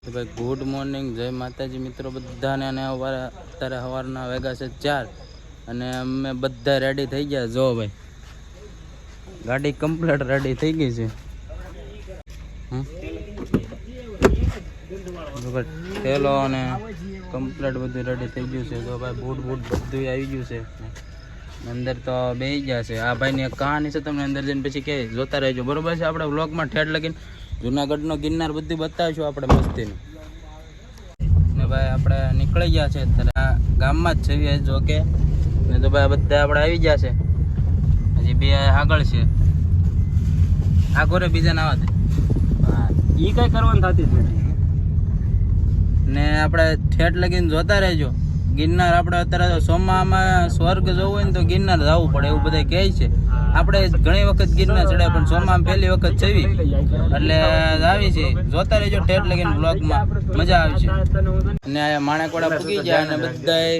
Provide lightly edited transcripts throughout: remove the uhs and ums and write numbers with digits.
તો ભાઈ good morning, જય માતાજી મિત્રો બધાને. અને અત્યારે સવારના વાગ્યા છે 4 અને અમે બધા રેડી થઈ ગયા. જો ભાઈ ગાડી કમ્પ્લીટ રેડી થઈ ગઈ છે. ઠેલો અને કમ્પ્લીટ બધું રેડી થઈ ગયું છે. તો ભાઈ બૂટ બધું આવી ગયું છે. અંદર તો બેસી ગયા છે. આ ભાઈની એક કહાની છે, તમને અંદર જઈને પછી કે જોતા રહેજો, બરોબર છે. આપણે વ્લોગમાં ઠેઠ લગીને જુનાગઢનો ગિરનાર બધું બતાવીશું આપણે મસ્તીનું. ને ભાઈ આપણે નીકળી ગયા છે અત્યારે ગામમાં જ છે જો કે. ને તો ભાઈ બધા આપણે આવી ગયા છે. હજી બે આગળ છે. આ કોરે બીજા ના આવે એ કઈ કરવાનું થતી જ નથી. ને આપણે ઠેઠ લગીને જોતા રહેજો. ગિરનાર આપણે અત્યારે સોમામાં સ્વર્ગ જોવું હોય ને તો ગિરનાર જવું પડે એવું બધા કહે છે. આપણે ઘણી વખત ગિરનાર ચડ્યા પણ સોમામાં પહેલી વખત જવી એટલે આવી છે. જોતા રહેજો ઠેઠ લગીને બ્લોગમાં, મજા આવશે. અને આ માણેકવાડા પૂગી ગયા અને બધાએ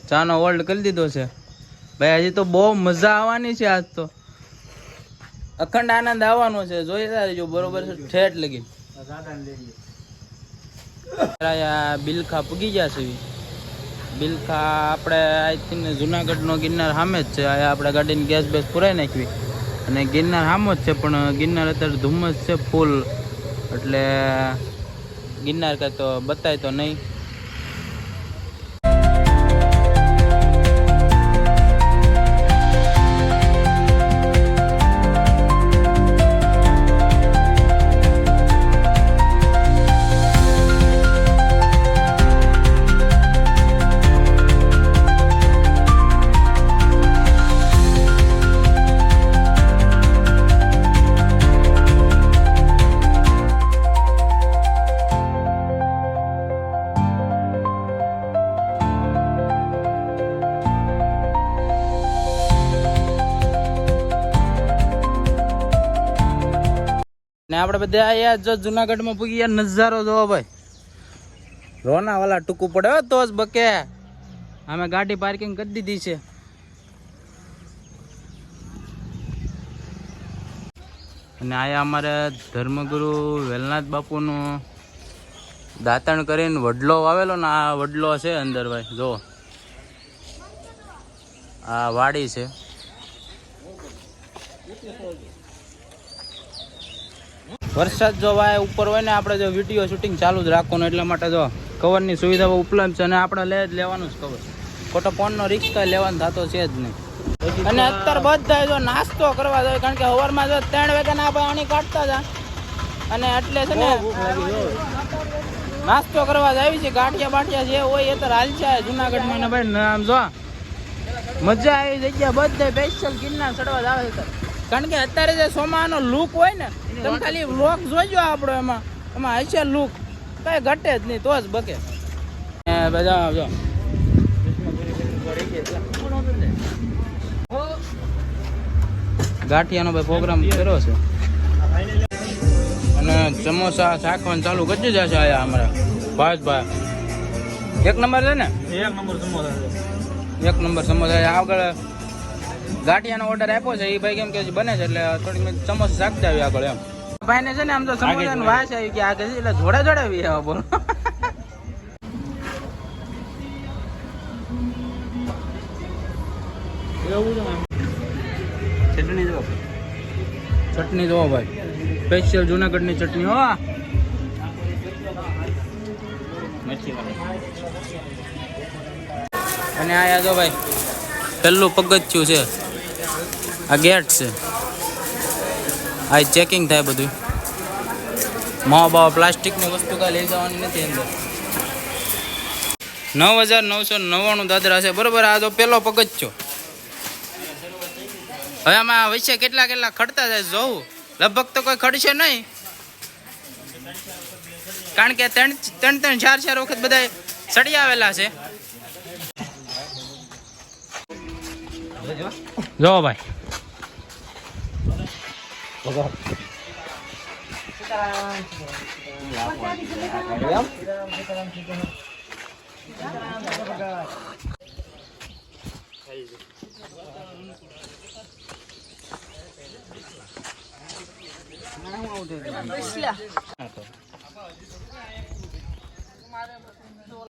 ચાનો હોલ્ડ કરી દીધો છે. ભાઈ હજી તો બહુ મજા આવવાની છે. આજ તો અખંડ આનંદ આવવાનો છે. જોઈતા રહેજો, બરોબર છે. ઠેઠ લગીને બિલખા પૂગી ગયા છે. બિલખા આપણે આઈ થિંક જુનાગઢનો ગિરનાર સામે જ છે. આપણે ગાડીની ગેસ બેસ પુરાઈ નાખવી અને ગિરનાર સામો જ છે. પણ ગિરનાર અત્યારે ધુમ્મસ છે ફૂલ, એટલે ગિરનાર કાંઈ તો બતાય તો નહીં. ને આપણે બધા આયા જો જુનાગઢમાં પૂગી ગયા. નજારો જોવો ભાઈ, રોના વાલા ટૂંકું પડે તો જ બકે. અમે ગાડી પાર્કિંગ કરી દીધી છે. અને આયા અમારે ધર્મગુરુ વેલનાથ બાપુનું દાતણ કરીને વડલો વાવેલો ને આ વડલો છે અંદર ભાઈ. જો આ વાડી છે. વરસાદ જો ભાઈ ઉપર હોય ને આપણે જો વિડીયો શૂટિંગ ચાલુ જ રાખવાનું, એટલા માટે જો કવરની સુવિધા ઉપલબ્ધ છે. અને આપણે લેવાનું જ કવર, ખોટો ફોનનો રિસ્ક કઈ લેવાનો થતો છે જ નહીં. અને અત્યારે બધા જો નાસ્તો કરવા જોઈએ, કારણ કે સવારમાં જો 3 વાગ્યાના આપણે આણી કાઢતા હતા અને એટલે છે ને નાસ્તો કરવા જ આવી છે. ગાંઠિયા બાંઠિયા જે હોય એ તો હાલ છે જુનાગઢમાં. ને ભાઈ આમ જો મજા આવી જગ્યા બધે સ્પેશિયલ ગિરનાર ચડવા જ આવે છે. કારણ કે અત્યારે જે સોમાનો લુક હોય ને, તમે ખાલી વ્લોગ જોજો આપણો, એમાં હશે લુક, કઈ ઘટે જ નહીં, તો જ બકે. બધા જો ગાંઠિયાનો ભાઈ પ્રોગ્રામ કર્યો છે. અને સમોસા શાકવાનું ચાલુ કરી જશે. આયા અમારા ભાઈ 1 નંબર છે ને, 1 નંબર સમોસા. આગળ ગાંઠિયાનો ઓર્ડર આપ્યો છે એ ભાઈ કેમ કે બને છે એટલે થોડી સમોસા શાકતા આવી આગળ એમ. ભાઈ ને છે ને આમ તો સમોસાની વાસ આવી કે આગળ એટલે જોડે આવી બોલો. ચટણી જો ભાઈ, સ્પેશિયલ જુનાગઢની ચટણી હો. અને આયા જો ભાઈ પેલું પગથિયું છે, આ ગેટ છે. આ ચેકિંગ થાય બધું. માવા બાવા પ્લાસ્ટિકની વસ્તુ કાંઈ લઈ જવાની નથી અંદર. 9,999 દાદરા છે, બરોબર. આ તો પેલો પગથિયો. હવે આમાં વચ્ચે કેટલા ખડતા જાય જોવું. લગભગ તો કોઈ ખડશે નહીં, કારણ કે 3 4 વખત બધા સડી આવેલા છે. જો ભાઈ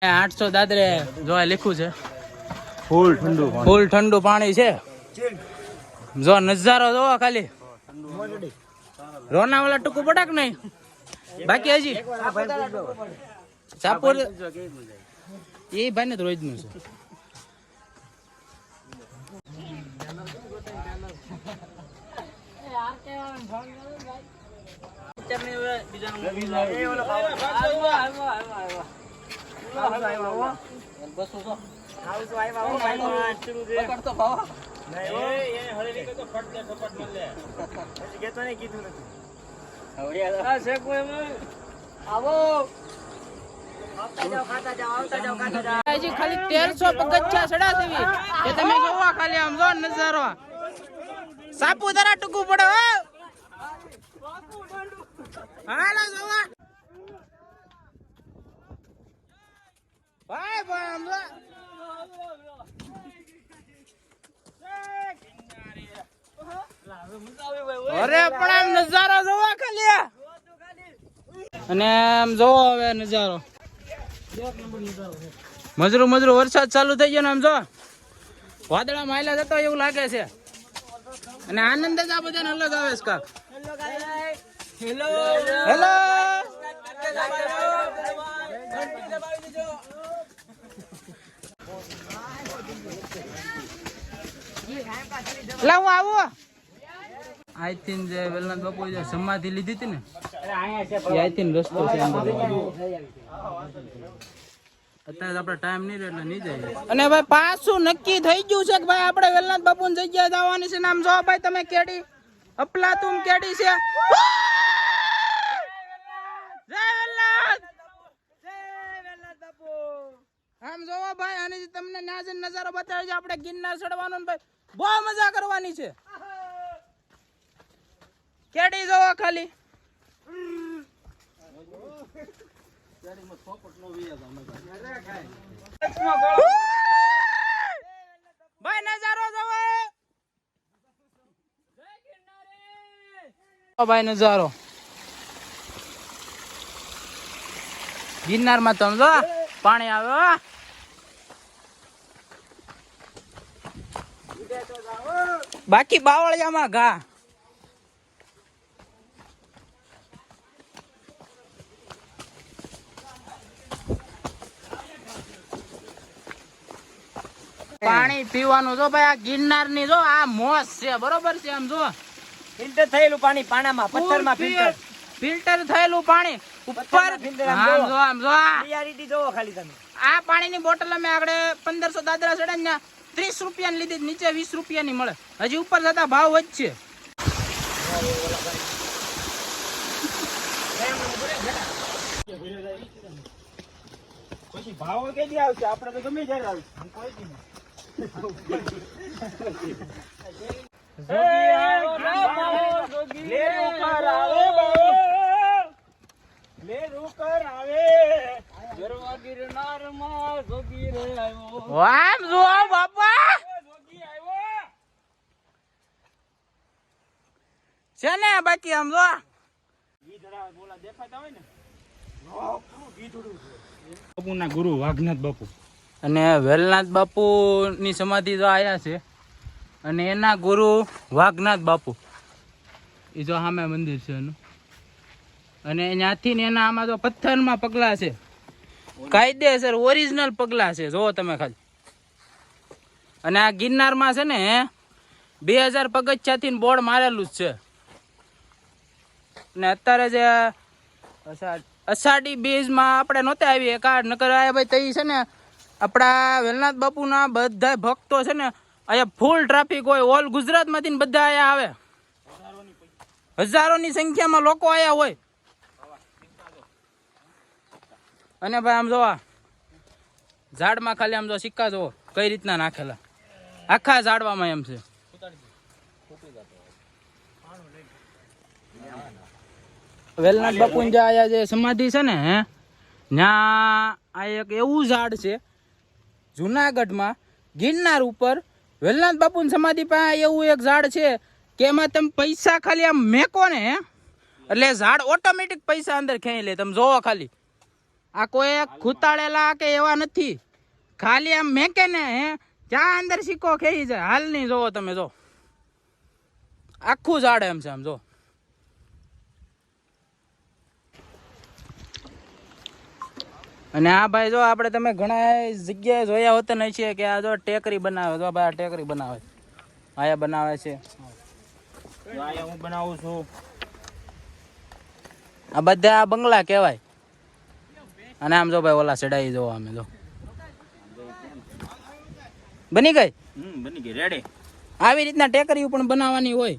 800 દાદરે જો લખ્યું છે ફૂલ ઠંડુ પાણી છે જો નજારો જોવો ખાલી રોનાવાલા ટૂંકું પડાક નહીં બાકી હજી સાપુર એ ભાઈ ને રોજ નું છે ખાલી 1300 પગથિયા ચડા દેવી એ તમે જોવા ખાલી આમ જો નજારો સાપુતારા ટૂંકું પડે હાલો જોવા ભાઈ ભાઈ આમ જો અરે પણ આમ નજારો જોવા ખાલી અને આમ જોવો હવે નજારો મજરો વરસાદ ચાલુ થઈ ગયો ને આમ જો વાદળા માયલા જતો એવું લાગે છે અને આનંદ જ આ બધાને અલગ આવે છે કાક હેલો હેલો લાવો આવો આઈ થિંક જે વેલનાથ બાપુ જે સમાધિ લીધી હતી ને આઈ થિંક રસ્તો છે અંદર અત્યારે આપણે ટાઈમ નહીં રહે એટલે નહીં જાય અને ભાઈ પાછું નક્કી થઈ ગયું છે કે ભાઈ આપણે વેલનાથ બાપુની જગ્યાએ જવાની છે નામ જો ભાઈ તમે કેડી અપલાતુમ કેડી છે જય વેલનાથ બાપુ આમ જોવો ભાઈ અને તમને નાજન નજારો બતાવે છે આપણે ગિરનાર ચડવાનો ને ભાઈ બહુ મજા કરવાની છે કેડી જોવો ખાલી ભાઈ નજારો જોવો ભાઈ નજારો ગિરનાર માં તમે જો પાણી આવે બાકી બાવળિયામાં ઘા પાણી પીવાનું જો ભાઈ આ ગિરનાર ની જો આ મોસ છે બરોબર છે આમ જો ફિલ્ટર થયેલું પાણી પાણામાં પથ્થરમાં ફિલ્ટર થયેલું પાણી ઉપર આમ જો રિયાલિટી જોવો ખાલી તમે આ પાણીની બોટલ અમે આગળ 1500 દાદરા ચડે ને 30 રૂપિયાની લીધી નીચે 20 રૂપિયાની મળે હજી ઉપર જતા ભાવ વધશે પછી ભાવ કેદી આવશે આપણે તો ગમે ત્યારે આવશે કોઈ દી છે ને બાકી આમ જો બાપુના ગુરુ વાઘનાથ બાપુ અને વેલનાથ બાપુ ની સમાધિ જો આયા છે અને એના ગુરુ વાઘનાથ બાપુ એ જો સામે મંદિર છે એનું અને ત્યાંથી ને એના આમાં તો પથ્થરમાં પગલા છે કાયદેસર ઓરિજિનલ પગલા છે જોવો તમે ખાલી અને આ ગિરનારમાં છે ને 2000 પગથિયાથી બોર્ડ મારેલું જ છે ને અત્યારે જે અષાઢી બીજમાં આપણે નહોતા આવીએ કાર્ડ નકર આયા ભાઈ તઈ છે ને આપણા વેલનાથ બાપુના બધા ભક્તો છે ને અહીંયા ફૂલ ટ્રાફિક હોય ઓલ ગુજરાતમાંથી બધા અહીંયા આવે હજારોની સંખ્યામાં લોકો આયા હોય અને ભાઈ આમ જોવા ઝાડમાં ખાલી આમ જો સિક્કા જોવો કઈ રીતના નાખેલા આખા ઝાડવામાં એમ છે વેલનાથ બાપુ જે આયા જે સમાધિ છે ને ત્યાં આ એક એવું ઝાડ છે જુનાગઢમાં ગિરનાર ઉપર વેલનાથ બાપુની સમાધિ પાસે એવું એક ઝાડ છે કે એમાં તમે પૈસા ખાલી આમ મેકો ને એટલે ઝાડ ઓટોમેટિક પૈસા અંદર ખેંચી લે. તમે જોવો ખાલી, આ કોઈ ખૂતાળેલા કે એવા નથી, ખાલી આમ મેકે ને હે જ્યાં અંદર સિક્કો ખેંચી જાય. હાલ નહીં જોવો તમે, જો આખું ઝાડ એમ છે આમ જો. અને આ ભાઈ જો આપણે તમે ઘણા જગ્યાએ જોયા હોતા નહીં છે કે આ જો ટેકરી બનાવે. જો ભાઈ આ ટેકરી બનાવે, આયા બનાવે છે. આયા હું બનાવું છું. આ બધા આ બંગલા કહેવાય. અને આમ જો ભાઈ ઓલા ચડાઈ જો અમે જો બની ગઈ. બની ગઈ, રેડી. આવી રીતના ટેકરીઓ પણ બનાવવાની હોય.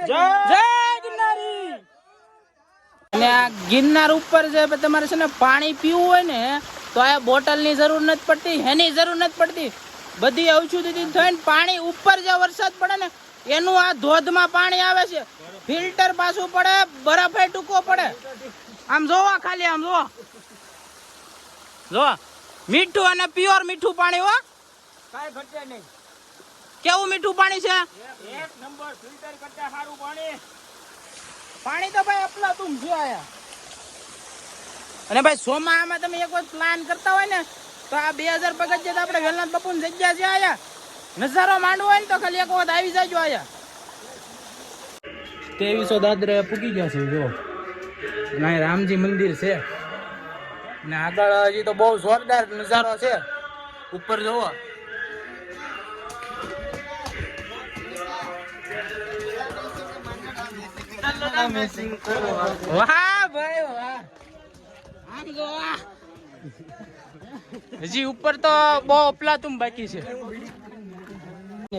જય ગિરનારી. અને આ ગિરનાર ઉપર જે તમારે છે ને પાણી પીવું હોય ને તો આ બોટલ ની જરૂર નથી પડતી, એની જરૂર નથી પડતી. બધી ઔષધિથી થઈને પાણી ઉપર જે વરસાદ પડે ને એનું આ ધોધમાં પાણી આવે છે. ફિલ્ટર પાછું પડે, બરફે ટૂંકો પડે. આમ જોવા ખાલી, આમ જોવા જોવા મીઠું અને પ્યોર મીઠું પાણી. હો કાંઈ ઘટે નહીં. કેવું મીઠું પાણી છે, એક નંબર. ફિલ્ટર કરતા સારું પાણી. પાણી તો ભાઈ અફલાતુમ છે આયા. અને ભાઈ સોમામાં તમે એક વખત પ્લાન કરતા હોય ને તો આ 2000 પગથિયા આપણે વેલનાથ બાપુની જગ્યા છે આયા. નજારો માંડવો હોય ને તો ખાલી એક વખત આવી જાજો આયા. 2300 દાદરે પૂકી ગયા છે જો. અને અહીં રામજી મંદિર છે ને આગળ હજી તો બહુ જોરદાર નજારો છે. ઉપર જોવો, વાહ ભાઈ વાહ. આમ જો હજી ઉપર તો બહુ અફલાતુમ બાકી છે.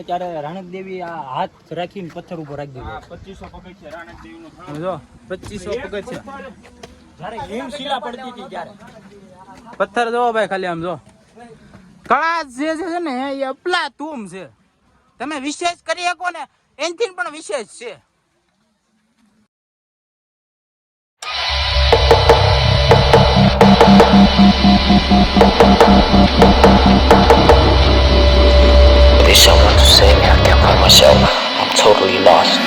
ત્યારે રાણક દેવી આ હાથ રાખીને પથ્થર ઉપર રાખી દીધો. 2500 પગથિયા રાણક દેવીનું. જો 2500 પગથિયા. જ્યારે હિમશિલા પડતી હતી ત્યારે પથ્થર જોવો ભાઈ ખાલી, આમ જો કળા જે છે ને એ અફલાતુમ છે. તમે વિશેષ કરી શકો ને એનથી પણ વિશેષ છે. There's someone to save me. I can't find myself. I'm totally lost.